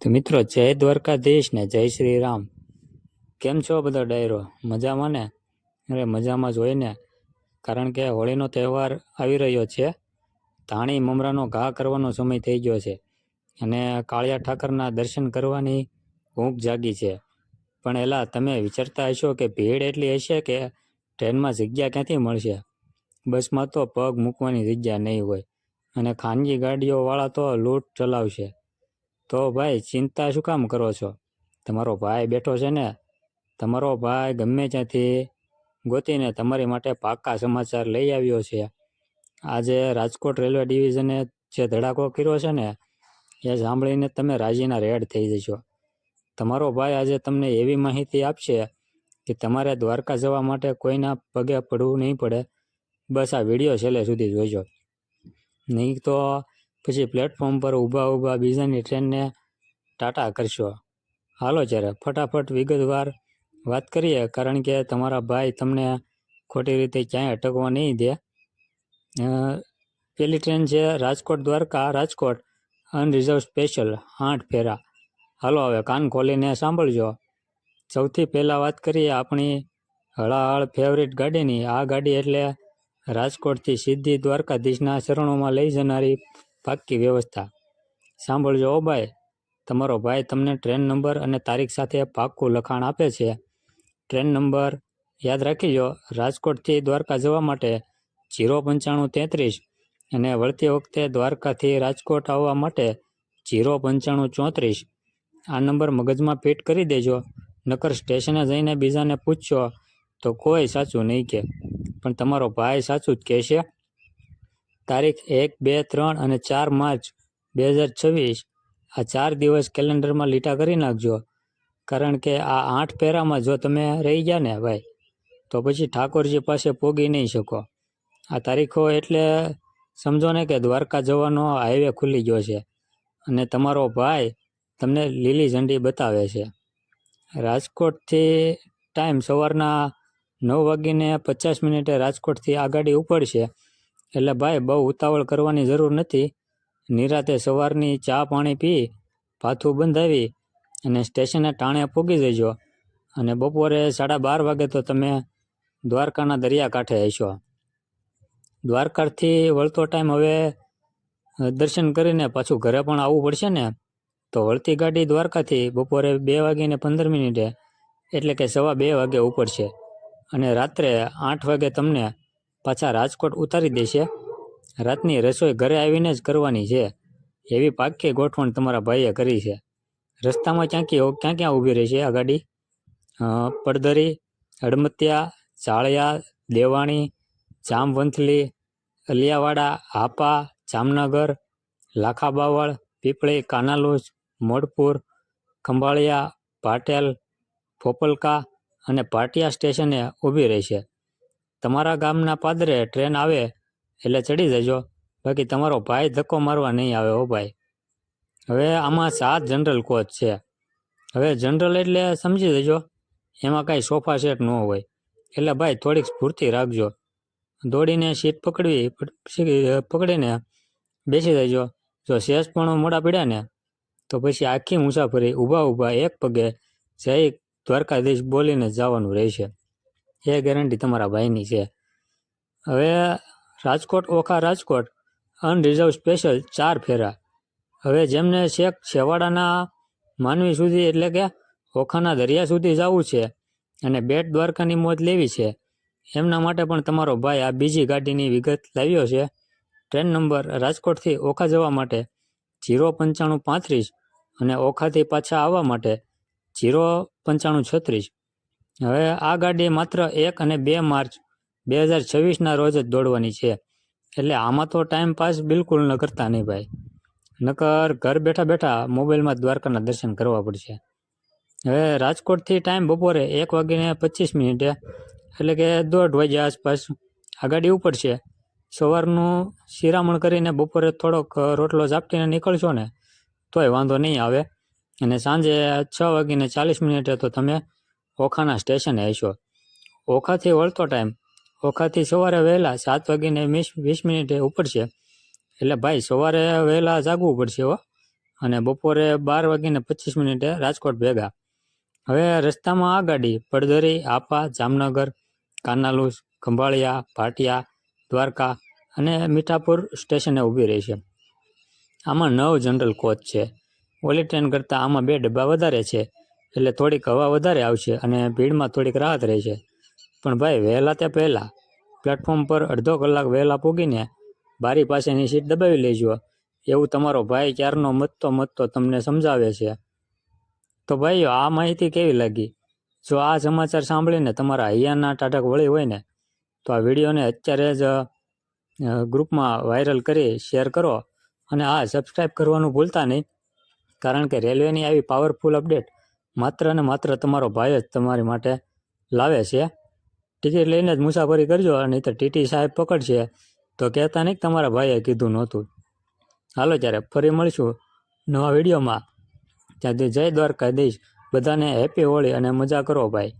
તો મિત્રો, જય દ્વારકાધીશ ને જય શ્રી રામ. કેમ છો બધો ડાયરો? મજામાં ને? અરે મજામાં જ હોય ને, કારણ કે હોળીનો તહેવાર આવી રહ્યો છે. ધાણી મમરાનો ઘા કરવાનો સમય થઈ ગયો છે અને કાળિયા ઠાકરના દર્શન કરવાની ભૂખ જાગી છે. પણ એલા, તમે વિચારતા હશો કે ભીડ એટલી હશે કે ટ્રેનમાં જગ્યા ક્યાંથી મળશે? બસમાં તો પગ મૂકવાની જગ્યા નહીં હોય અને ખાનગી ગાડીઓવાળા તો લૂંટ ચલાવશે. તો ભાઈ, ચિંતા શું કામ કરો છો? તમારો ભાઈ બેઠો છે ને. તમારો ભાઈ ગમે ત્યાંથી ગોતીને તમારી માટે પાક્કા સમાચાર લઈ આવ્યો છે. આજે રાજકોટ રેલવે ડિવિઝને જે ધડાકો કર્યો છે ને, એ સાંભળીને તમે રાજીના રેડ થઈ જશો. તમારો ભાઈ આજે તમને એવી માહિતી આપશે કે તમારે દ્વારકા જવા માટે કોઈના પગે પડવું નહીં પડે. બસ આ વિડીયો છેલ્લે સુધી જોઈજો, નહીં તો પછી પ્લેટફોર્મ પર ઊભા બીજાની ટ્રેનને ટાટા કરશો. હાલો ત્યારે ફટાફટ વિગતવાર વાત કરીએ, કારણ કે તમારા ભાઈ તમને ખોટી રીતે ક્યાંય અટકવા નહીં દે. પેલી ટ્રેન છે રાજકોટ દ્વારકા રાજકોટ અનરિઝર્વ સ્પેશિયલ 8 ફેરા. હાલો હવે કાન ખોલીને સાંભળજો. સૌથી પહેલાં વાત કરીએ આપણી હળાહળ ફેવરિટ ગાડીની. આ ગાડી એટલે રાજકોટથી સીધી દ્વારકાધીશના ચરણોમાં લઈ જનારી પાક્કી વ્યવસ્થા. સાંભળજો ઓ ભાઈ, તમારો ભાઈ તમને ટ્રેન નંબર અને તારીખ સાથે પાક્કું લખાણ આપે છે. ટ્રેન નંબર યાદ રાખી લો. રાજકોટથી દ્વારકા જવા માટે 09533 અને વળતી વખતે દ્વારકાથી રાજકોટ આવવા માટે 09534. આ નંબર મગજમાં ફિટ કરી દેજો, નકર સ્ટેશને જઈને બીજાને પૂછશો તો કોઈ સાચું નહીં કહે, પણ તમારો ભાઈ સાચું જ કહેશે. તારીખ 1, 2, 3 અને 4 માર્ચ 2026. આ 4 દિવસ કેલેન્ડરમાં લીટા કરી નાખજો, કારણ કે આ 8 ફેરામાં જો તમે રહી ગયા ને ભાઈ, તો પછી ઠાકોરજી પાસે પોગી નહીં શકો. આ તારીખો એટલે સમજો ને કે દ્વારકા જવાનો હાઈવે ખુલી ગયો છે અને તમારો ભાઈ તમને લીલી ઝંડી બતાવે છે. રાજકોટથી ટાઈમ સવારના 9:50 રાજકોટથી આ ગાડી ઉપડશે. એટલે ભાઈ, બહુ ઉતાવળ કરવાની જરૂર નથી. નિરાતે સવારની ચા પાણી પી પાથું બંધાવી અને સ્ટેશને ટાણે પૂગી જજો, અને બપોરે 12:30 વાગે તો તમે દ્વારકાના દરિયાકાંઠે હશો. દ્વારકાથી વળતો ટાઈમ હવે દર્શન કરીને પાછું ઘરે પણ આવવું પડશે ને, તો વળતી ગાડી દ્વારકાથી બપોરે 2:15 એટલે કે 2:15 વાગે ઉપડશે અને રાત્રે 8 વાગે તમને પાછા રાજકોટ ઉતારી દેશે. રાતની રસોઈ ઘરે આવીને જ કરવાની છે, એવી પાક્કી ગોઠવણ તમારા ભાઈએ કરી છે. રસ્તામાં ક્યાં ઊભી રહેશે આ ગાડી? પડદરી, હડમતિયા, ચાળિયા, દેવાણી, જામવંથલી, અલિયાવાડા, હાપા, જામનગર, લાખાબાવળ, પીપળી, કાનાલુજ, મોડપુર, ખંભાળિયા, પાટેલ, ફોપલકા અને પાટિયા સ્ટેશને ઊભી રહેશે. તમારા ગામના પાદરે ટ્રેન આવે એટલે ચડી જજો, બાકી તમારો ભાઈ ધક્કો મારવા નહીં આવે હો ભાઈ. હવે આમાં 7 જનરલ કોચ છે. હવે જનરલ એટલે સમજી જજો, એમાં કાંઈ સોફા સેટ ન હોય, એટલે ભાઈ થોડીક સ્ફૂર્તિ રાખજો. દોડીને સીટ પકડીને બેસી જજો. જો સેજ પણ મોડા પડ્યા ને, તો પછી આખી મુસાફરી ઊભા એક પગે જય દ્વારકાધીશ બોલીને જવાનું રહેશે. એ ગેરંટી તમારા ભાઈની છે. હવે રાજકોટ ઓખા રાજકોટ અનરિઝર્વ સ્પેશિયલ 4 ફેરા. હવે જેમને છેક છેવાડાના માનવી સુધી એટલે કે ઓખાના દરિયા સુધી જવું છે અને બેટ દ્વારકાની મોજ લેવી છે, એમના માટે પણ તમારો ભાઈ આ બીજી ગાડીની વિગત લાવ્યો છે. ટ્રેન નંબર રાજકોટથી ઓખા જવા માટે 09535 અને ઓખાથી પાછા આવવા માટે 09536. હવે આ ગાડી માત્ર 1 અને 2 માર્ચ 2026ના રોજ જ દોડવાની છે, એટલે આમાં તો ટાઈમ પાસ બિલકુલ ન કરતા નહીં ભાઈ, નકર ઘર બેઠા મોબાઈલમાં દ્વારકાના દર્શન કરવા પડશે. હવે રાજકોટથી ટાઈમ બપોરે 1:25 એટલે કે 1:30 વાગ્યા આસપાસ આ ગાડી ઉપડશે. સવારનું શિરામણ કરીને બપોરે થોડોક રોટલો ઝાપટીને નીકળશો ને તોય વાંધો નહીં આવે, અને સાંજે 6:40 તો તમે ઓખાના સ્ટેશને હશો. ઓખાથી વળતો ટાઈમ ઓખાથી સવારે વહેલા 7:20 ઉપડશે. એટલે ભાઈ સવારે વહેલા જાગવું પડશે હો, અને બપોરે 12:25 રાજકોટ ભેગા. હવે રસ્તામાં આ ગાડી પડદરી, આપા, જામનગર, કાનાલુસ, ખંભાળિયા, ભાટિયા, દ્વારકા અને મીઠાપુર સ્ટેશને ઊભી રહી છે. આમાં 9 જનરલ કોચ છે. ઓલી ટ્રેન કરતાં આમાં 2 ડબ્બા વધારે છે, એટલે થોડીક હવા વધારે આવશે અને ભીડમાં થોડીક રાહત રહેશે. પણ ભાઈ વહેલા તે પહેલાં પ્લેટફોર્મ પર અડધો કલાક વહેલા પૂગીને બારી પાસેની સીટ દબાવી લેજો, એવું તમારો ભાઈ ક્યારનો મતતો તમને સમજાવે છે. તો ભાઈઓ, આ માહિતી કેવી લાગી? જો આ સમાચાર સાંભળીને તમારા હૈયાના ટાઢક વળી હોય ને, તો આ વિડીયોને અત્યારે જ ગ્રુપમાં વાયરલ કરી શેર કરો. અને સબસ્ક્રાઈબ કરવાનું ભૂલતા નહીં, કારણ કે રેલવેની આવી પાવરફુલ અપડેટ માત્ર ને માત્ર તમારો ભાઈ જ તમારી માટે લાવે છે. ટિકિટ લઈને જ મુસાફરી કરજો, નહીં તો ટીટી સાહેબ પકડશે તો કહેતા નહીં તમારા ભાઈએ કીધું નહોતું. હાલો ત્યારે ફરી મળીશું નવા વિડીયોમાં. ત્યાંથી જય દ્વારકાધીશ. બધાને હેપી હોળી અને મજા કરો ભાઈ.